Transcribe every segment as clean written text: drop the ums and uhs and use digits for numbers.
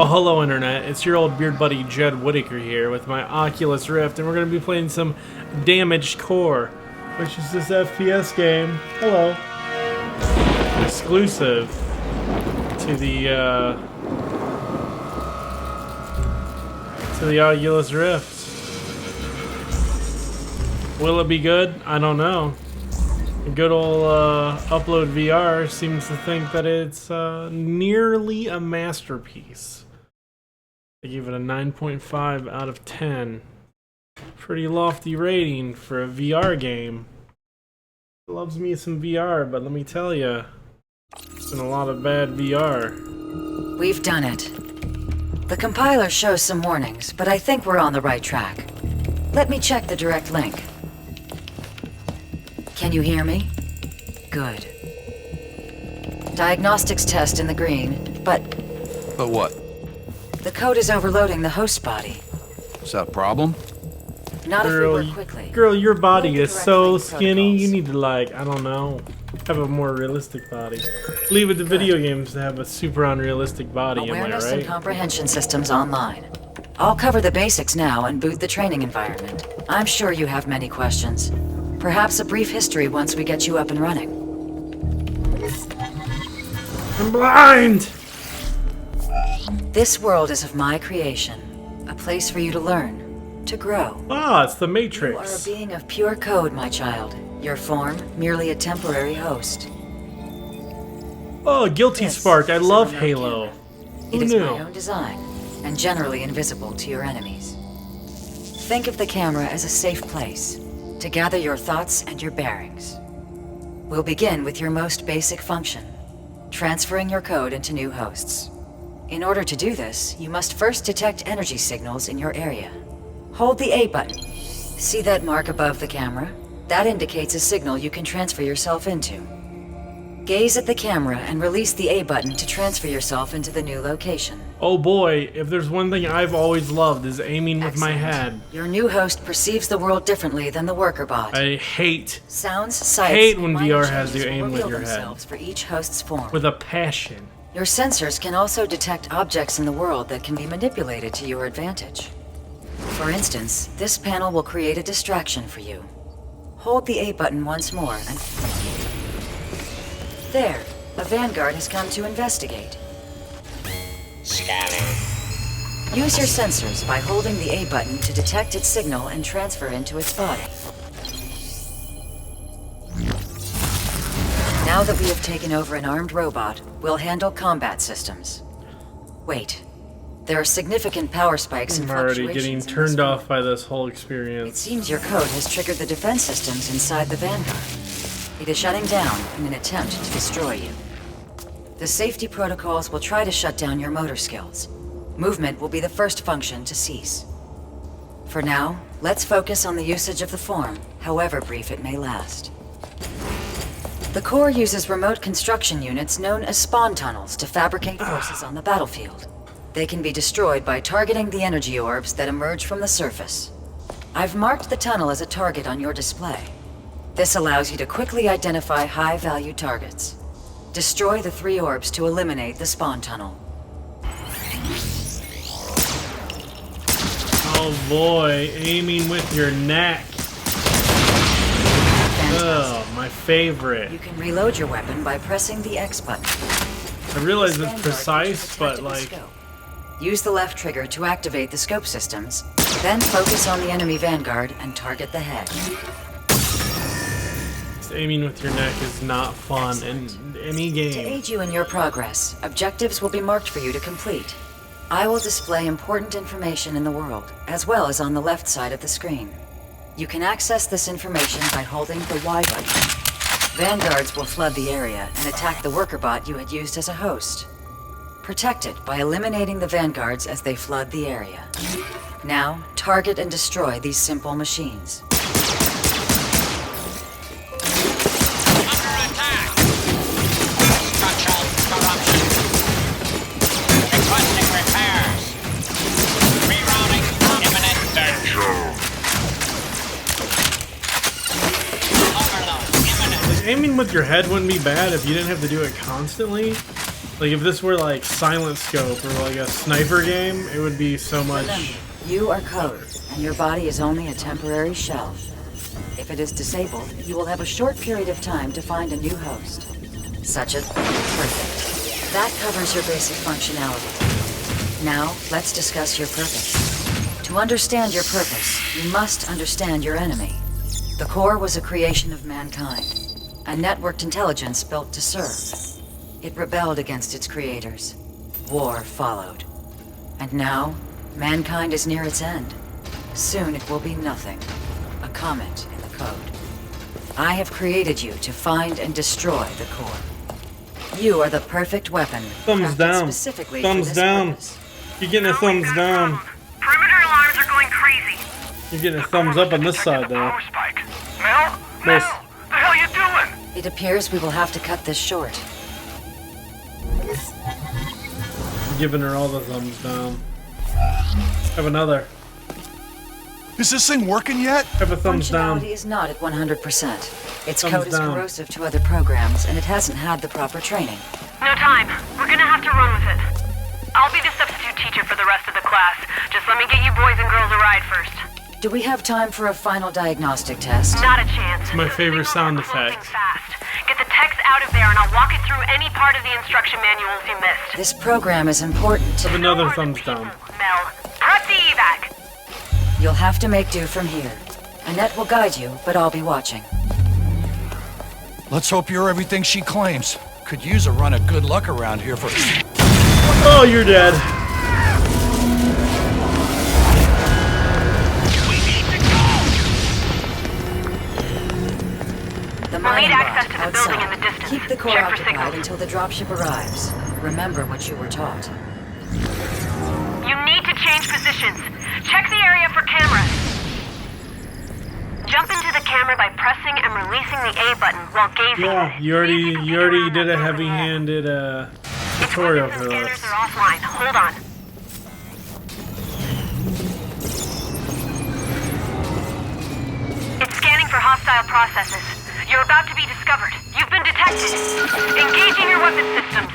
Oh, hello Internet, it's your old beard buddy Jed Whitaker here with my Oculus Rift, and we're going to be playing some Damaged Core, which is this FPS game. Hello. Exclusive to the Oculus Rift. Will it be good? I don't know. Good old Upload VR seems to think that it's nearly a masterpiece. I give it a 9.5 out of 10. Pretty lofty rating for a VR game. Loves me some VR, but let me tell you, it's been a lot of bad VR. We've done it. The compiler shows some warnings, but I think we're on the right track. Let me check the direct link. Can you hear me? Good. Diagnostics test in the green, but... But what? The code is overloading the host body. Is that a problem? Not if we work quickly. Girl, your body is so link skinny, protocols. you need to, like, I don't know, have a more realistic body. Leave it to video games to have a super unrealistic body, Awareness am I and right? comprehension systems online. I'll cover the basics now and boot the training environment. I'm sure you have many questions. Perhaps a brief history once we get you up and running. I'm blind! This world is of my creation. A place for you to learn, to grow. Ah, it's the You are a Matrix. being of pure code, my child. Your form, merely a temporary host. Oh, Guilty This Spark, I is a love remote Halo. camera. Who It is knew? my own design, and generally invisible to your enemies. Think of the camera as a safe place, to gather your thoughts and your bearings. We'll begin with your most basic function, transferring your code into new hosts. In order to do this, you must first detect energy signals in your area. Hold the A button. See that mark above the camera? That indicates a signal you can transfer yourself into. Gaze at the camera and release the A button to transfer yourself into the new location. Oh boy, if there's one thing I've always loved is aiming with my Excellent. head. Your new host perceives the world differently than the worker bot. I hate, Sounds, sights, hate and when minor VR has changes you aim will with reveal your head. themselves for each host's form. with a passion. Your sensors can also detect objects in the world that can be manipulated to your advantage. For instance, this panel will create a distraction for you. Hold the A button once more and... There, a vanguard has come to investigate. Scanning. Use your sensors by holding the A button to detect its signal and transfer into its body. Now that we have taken over an armed robot, we'll handle combat systems. Wait. There are significant power spikes and I'm already fluctuations getting in this turned field. off by this whole It experience. seems your code has triggered the defense systems inside the Vanguard. It is shutting down in an attempt to destroy you. The safety protocols will try to shut down your motor skills. Movement will be the first function to cease. For now, let's focus on the usage of the form, however brief it may last. The core uses remote construction units known as spawn tunnels to fabricate forces on the battlefield. They can be destroyed by targeting the energy orbs that emerge from the surface. I've marked the tunnel as a target on your display. This allows you to quickly identify high-value targets. Destroy the 3 orbs to eliminate the spawn tunnel. Oh boy, aiming with your neck. Fantastic. Oh, my favorite. You can reload your weapon by pressing the X button. I realize This it's Vanguard precise, features a but tactical like, scope. Use the left trigger to activate the scope systems, then focus on the enemy Vanguard and target the head. aiming with your neck is not fun in any To game. aid you in your progress, objectives will be marked for you to complete. I will display important information in the world, as well as on the left side of the screen. You can access this information by holding the Y button. Vanguards will flood the area and attack the worker bot you had used as a host. Protect it by eliminating the Vanguards as they flood the area. Now, target and destroy these simple machines. Under attack. Structural corruption. Requesting repairs. Rerouting imminent danger. Overload imminent. Aiming with your head wouldn't be bad if you didn't have to do it constantly. Like if this were like Silent Scope or like a sniper game, it would be so much. Remember, you are code, and your body is only a temporary shell. If it is disabled, you will have a short period of time to find a new host. Such as perfect. That covers your basic functionality. Now, let's discuss your purpose. To understand your purpose, you must understand your enemy. The core was a creation of mankind, a networked intelligence built to serve. It rebelled against its creators. War followed. And now, mankind is near its end. Soon it will be nothing. A comment in the code. I have created you to find and destroy the core. You are the perfect weapon. Thumbs crafted down. Specifically Thumbs for this down. purpose. You're getting a thumbs down. Perimeter alarms are going crazy. You're getting a thumbs up on this side, though. Power spike. Mel? Nice. Mel, the hell you doing? It appears we will have to cut this short. Giving her all the thumbs down. Have another. Is this thing working yet? Have a thumbs down. Functionality is not at 100%. Its Thumbs code is down. corrosive to other programs, and it hasn't had the proper training. No time. We're gonna have to run with it. I'll be the substitute teacher for the rest of the class. Just let me get you boys and girls a ride first. Do we have time for a final diagnostic test? Not a chance. It's my favorite sound Closing effect. fast. Get the text out of there and I'll walk it through any part of the instruction manuals you missed. This program is important. Have another More thumbs people, down. Mel, prep the evac. You'll have to make do from here. Annette will guide you, but I'll be watching. Let's hope you're everything she claims. Could use a run of good luck around here for... Oh, you're dead. The mining access bot to the building in outside. the distance. Keep the core Check for occupied signals. until the dropship arrives. Remember what you were taught. You need to change positions. Check the area for cameras. Jump into the camera by pressing and releasing the A button while gazing. Yeah, you already did a heavy-handed tutorial for Scanners this. are offline. Hold on. It's scanning for hostile processes. You're about to be discovered. You've been detected. Engaging your weapon systems.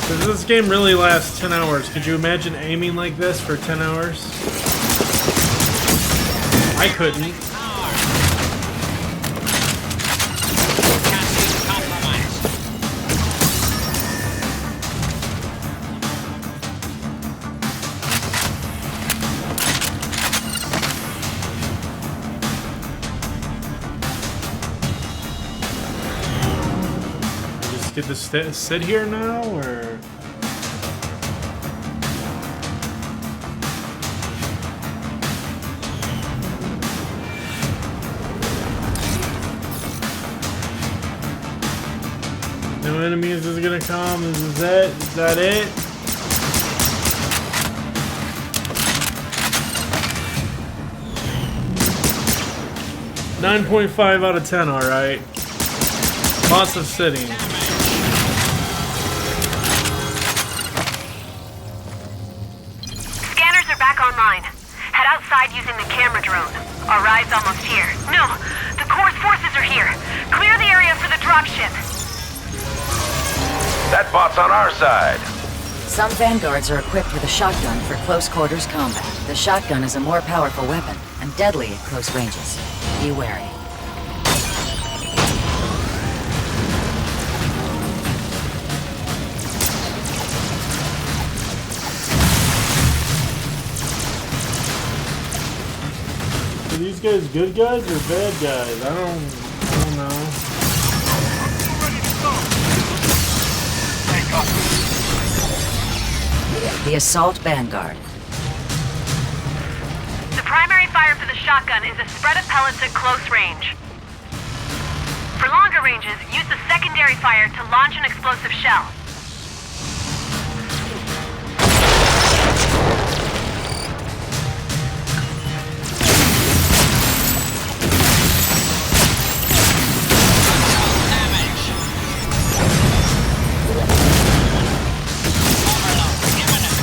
Does this game really last 10 hours? Could you imagine aiming like this for 10 hours? I couldn't. Can't be compromised. Just get to sit here now, or? No enemies is gonna come. Is that it? .5 out of 10. All right. Lots of sitting. Scanners are back online. Head outside using the camera drone. Our ride's almost here. No, the core's forces are here. Clear the area for the dropship. That bot's on our side. Some vanguards are equipped with a shotgun for close quarters combat. The shotgun is a more powerful weapon and deadly at close ranges. Be wary. Are these guys good guys or bad guys? I don't know. The assault vanguard. The primary fire for the shotgun is a spread of pellets at close range. For longer ranges, use the secondary fire to launch an explosive shell. Damage. Overload imminent.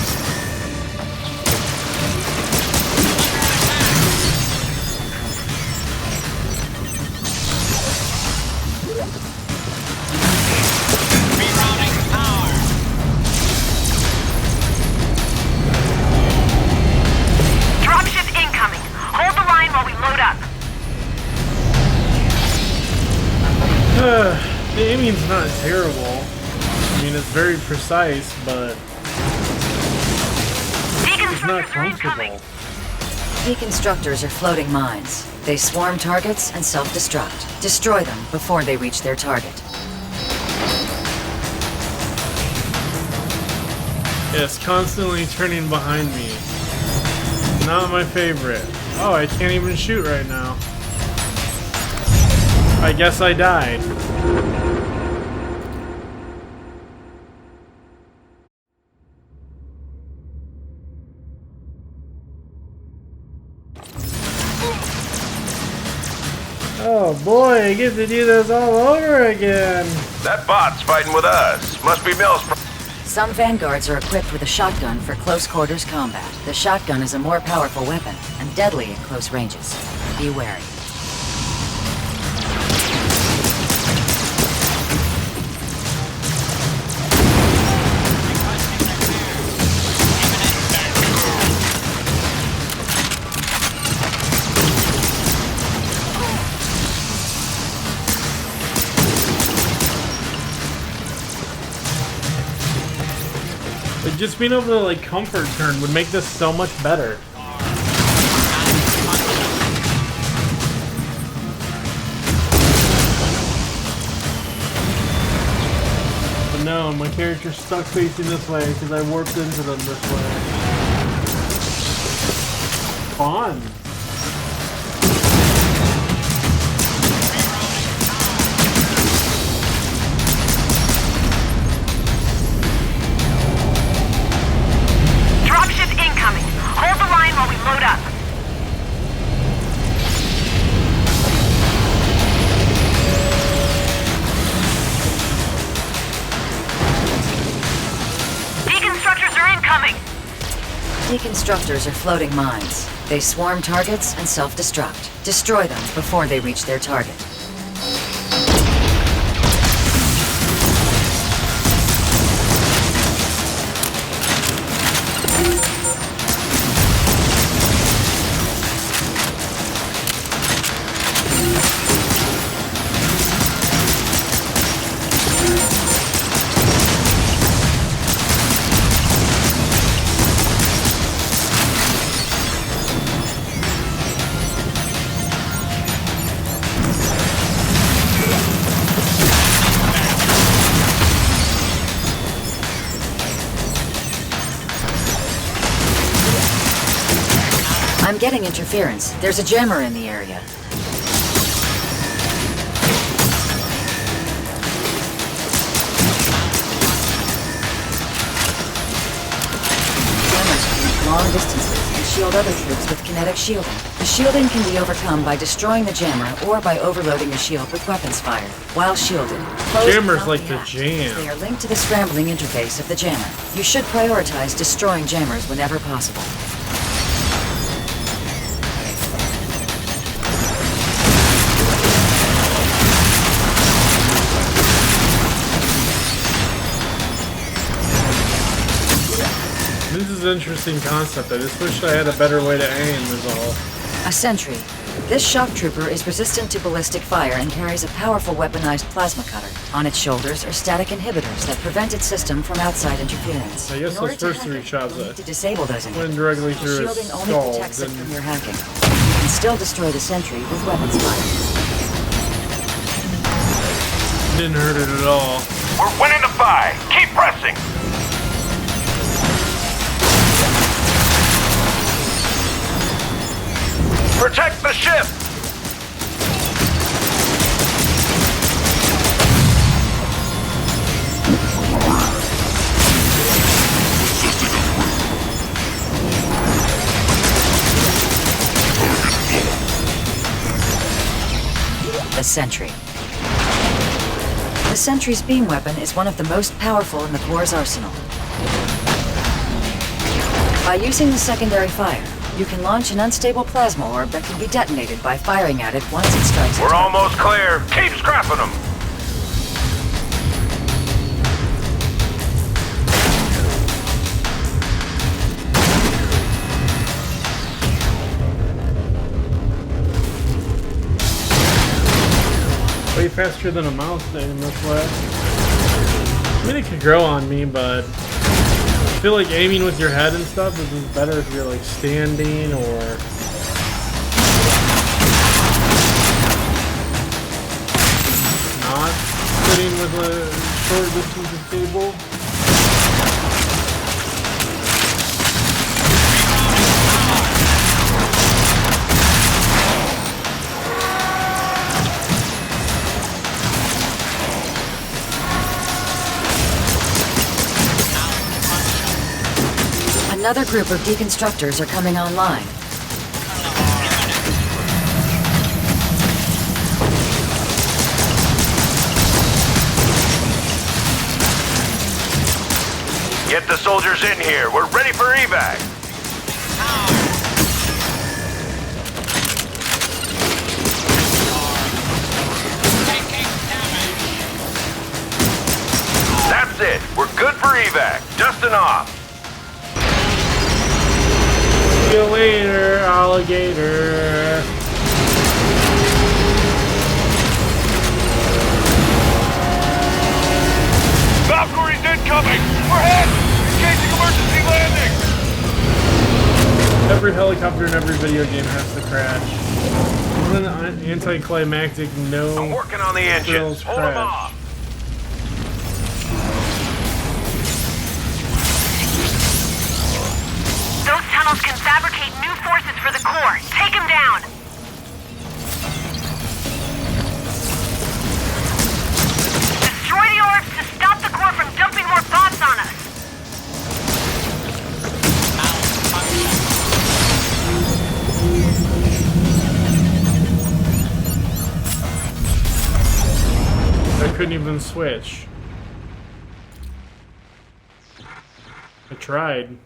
aiming's not terrible. I mean, it's very precise, but it's not comfortable. Deconstructors are floating mines. They swarm targets and self-destruct. Destroy them before they reach their target. Yes, constantly turning behind me. Not my favorite. Oh, I can't even shoot right now. I guess I died. Oh boy, I get to do this all over again. That bot's fighting with us. Must be Mills. Some vanguards are equipped with a shotgun for close quarters combat. The shotgun is a more powerful weapon and deadly at close ranges. Be wary. Just being able to like comfort turn would make this so much better. But no, my character's stuck facing this way because I warped into them this way. Fun. Hold the line while we load up. Deconstructors are incoming. Deconstructors are floating mines. They swarm targets and self-destruct. Destroy them before they reach their target. I'm getting interference. There's a jammer in the area. Jammers can reach long distances and shield other troops with kinetic shielding. The shielding can be overcome by destroying the jammer or by overloading the shield with weapons fire. While shielded, Jammers like to jam. They are linked to the scrambling interface of the jammer. You should prioritize destroying jammers whenever possible. This is an interesting concept. I just wish I had a better way to aim is all. A sentry. This shock trooper is resistant to ballistic fire and carries a powerful weaponized plasma cutter. On its shoulders are static inhibitors that prevent its system from outside interference. I guess In order those to first hack three it, shots you'll that need to disable those went inhibitors. directly The through his shielding only skull. protects it Didn't- from your hacking. You can still destroy the sentry with weapons fire. Didn't hurt it at all. We're winning the fight. Keep pressing. Protect the ship. The sentry. The sentry's beam weapon is one of the most powerful in the Corps' arsenal. By using the secondary fire, you can launch an unstable plasma orb that can be detonated by firing at it once it strikes. We're almost clear. Keep scrapping them. Wait faster than a mouse aim this way. I mean, it could grow on me, but I feel like aiming with your head and stuff is just better if you're like standing or not sitting with a short distance of cable. Another group of deconstructors are coming online. Get the soldiers in here. We're ready for evac. Taking damage. That's it. We're good for evac. Dusting off. See you later, alligator. Valkyrie's incoming. We're hit. Engaging emergency landing. Every helicopter in every video game has to crash. Even an anticlimactic no I'm working on the engines. frills Hold them crash. off. Those tunnels can fabricate new forces for the core. Take them down. Destroy the orbs to stop the core from dumping more bots on us. I couldn't even switch. I tried.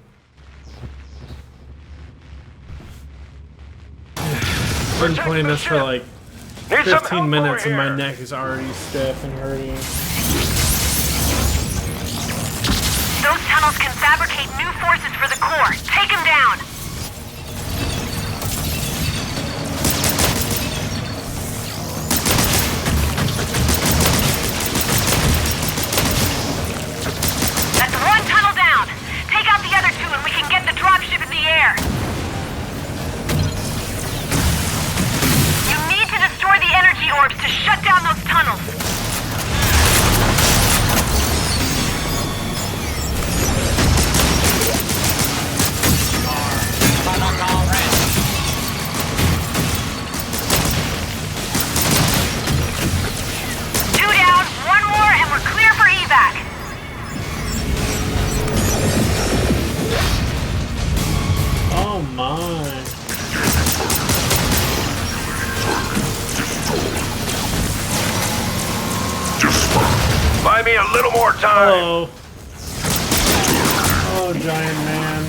I've been playing this for like Need some 15 help minutes over and my here. neck is already stiff and hurting. Those tunnels can fabricate new forces for the core. Take them down. That's one tunnel down. Take out the other two and we can get the dropship in the air. You need to destroy the energy orbs to shut down those tunnels. Protocol ready. Two down, one more, and we're clear for evac. Oh my. Buy me a little more time. Hello. Oh, giant man.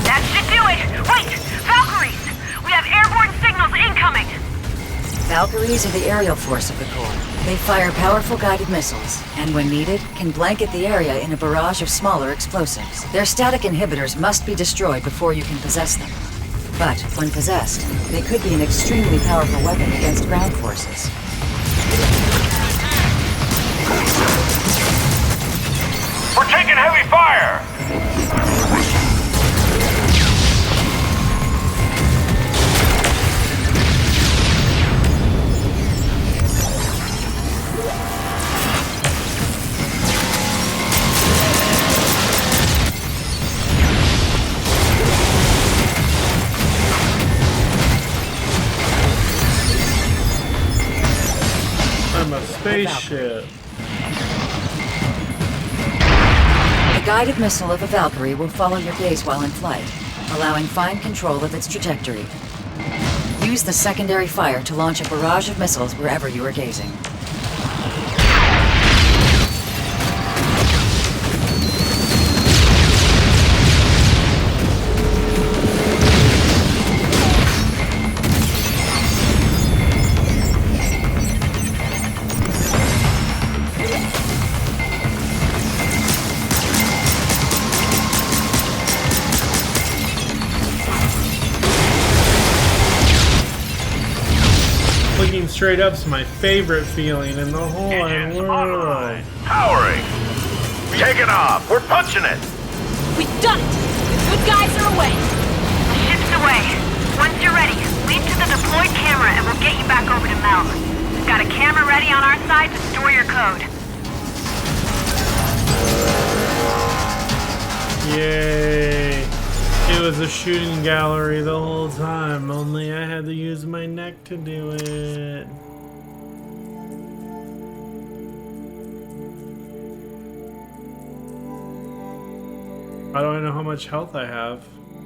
That should do it. Wait, Valkyries! We have airborne signals incoming. Valkyries are the aerial force of the core. They fire powerful guided missiles, and when needed, can blanket the area in a barrage of smaller explosives. Their static inhibitors must be destroyed before you can possess them. But, when possessed, they could be an extremely powerful weapon against ground forces. We're taking heavy fire. I'm a spaceship. The guided missile of a Valkyrie will follow your gaze while in flight, allowing fine control of its trajectory. Use the secondary fire to launch a barrage of missiles wherever you are gazing. Shooting straight up's my favorite feeling in the whole wide Engines world. online. Powering. Taking off. We're punching it. We've done it! The good guys are away! The ship's away. Once you're ready, leap to the deployed camera and we'll get you back over to Mel. We've got a camera ready on our side to store your code. Yay. It was a shooting gallery the whole time, only I had to use my neck to do it. How do I know how much health I have?